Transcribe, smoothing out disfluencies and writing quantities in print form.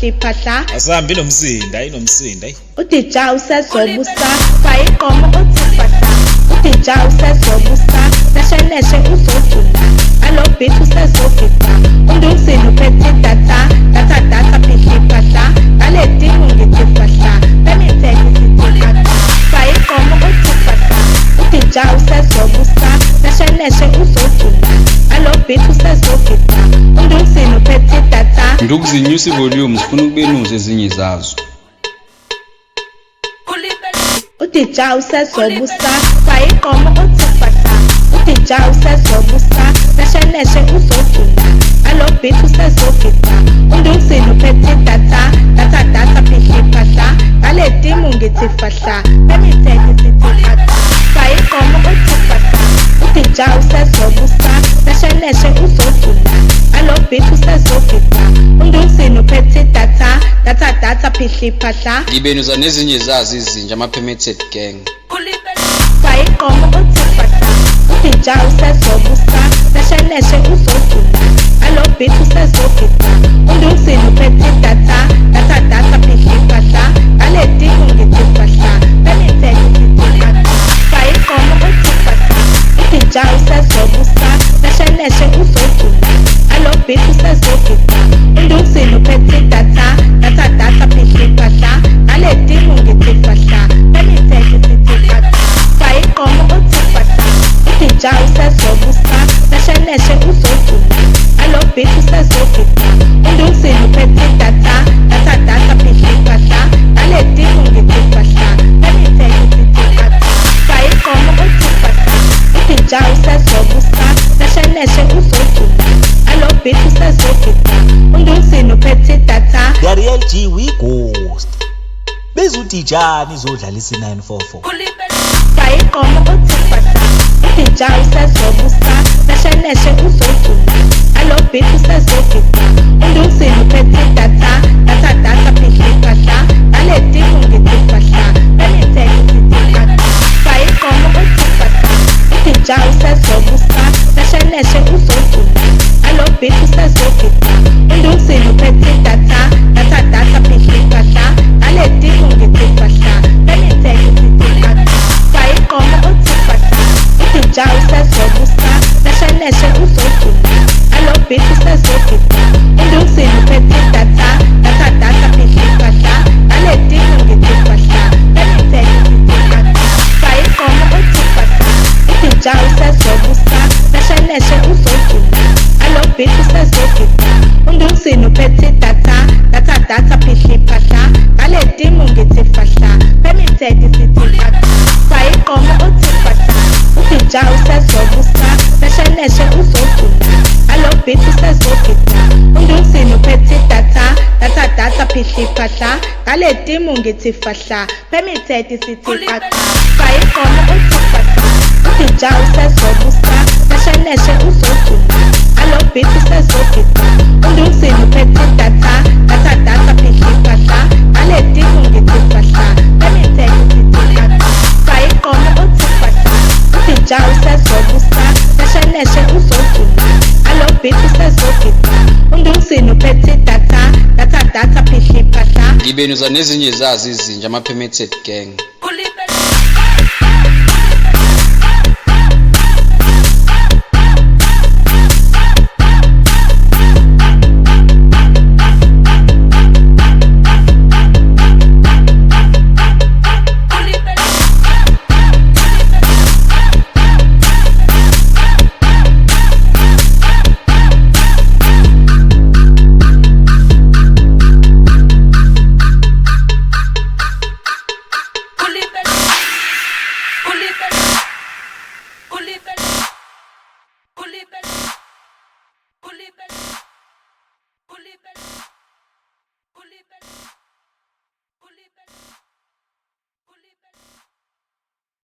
phihla iphahla asambi nomsinda inomsinda DeJarh usezobusa faya igqomo uthi phahla DeJarh usezobusa Snesheneshe uzodula alo beat usezogida undumsini uphethe data phihla iphahla ngale timu ngithi phahla bemithetho sithi phahla faya igqomo uthi phahla DeJarh usezobusa Snesheneshe uzodula alo beat usezogida undumsini uphethe data ndukuzinyusa ivolume sifuna ukubenuza ezinye zazo DeJarh usezobusa faya igqomo uthi phahla DeJarh usezobusa Snesheneshe uzodula alo beat usezogida undumsini uphethe data phihla iphahla ngale timu ngithi phahla bemithetho sithi phahla faya igqomo uthi phahla DeJarh usezobusa Snesheneshe uzodula alo beat usezogida undumsini uphethe data phihla iphahla ngibenuza nezinye zazo izinja ama-permitted gang faya igqomo uthi phahla DeJarh usezobusa Snesheneshe uzodula alo beat usezogida undumsini uphethe data phihla iphahla ngale timu ngithi phahla bemithetho sithi phahla faya igqomo uthi phahla DeJarh usezobusa Snesheneshe uzodula alo beat usezogida undumsini uphethe data phihla iphahla ngale timu ngithi phahla bemithetho sithi phahla faya igqomo uthi phahla DeJarh usezobusa Snesheneshe uzodula alo beat usezogida undumsini uphethe data phihla iphahla ngale timu ngithi phahla bemithetho sithi phahla faya igqomo uthi phahla DeJarh usezobusa Snesheneshe uzodula alo beat usezogida undumsini uphethe data the real G we ghost bezuDeJarh izodlalisa 944 faya igqomo uthi phahla DeJarh usezobusa Snesheneshe uzodula alo beat usezogida undumsini uphethe data phihla iphahla ngale timu ngithi phahla bemithetho sithi phahla faya igqomo uthi phahla DeJarh usezobusa Snesheneshe uzodula alo beat usezogida undumsini uphethe data phihla iphahla ngale timu ngithi phahla bemithetho sithi phahla faya igqomo uthi phahla DeJarh usezobusa Snesheneshe uzodula alo beat usezogida undumsini uphethe data phihla iphahla ngale timu ngithi phahla bemithetho sithi phahla faya igqomo uthi phahla DeJarh usezobusa Snesheneshe uzodula alo beat usezogida undumsini uphethe data phihla iphahla ngale timu ngithi phahla bemithetho sithi phahla faya igqomo uthi phahla DeJarh usezobusa Snesheneshe uzodula alo beat usezogida undumsini uphethe data phihla iphahla ngale timu ngithi phahla bemithetho sithi phahla faya igqomo uthi phahla DeJarh usezobusa Snesheneshe uzodula alo beat usezogida undumsini uphethe data phihla iphahla ngale timu ngithi phahla bemithetho sithi phahla faya igqomo uthi phahla DeJarh usezobusa Snesheneshe uzodula alo beat usezogida undumsini uphethe data phihla iphahla ngibenuza nezinye zazo izinja ama-permitted gang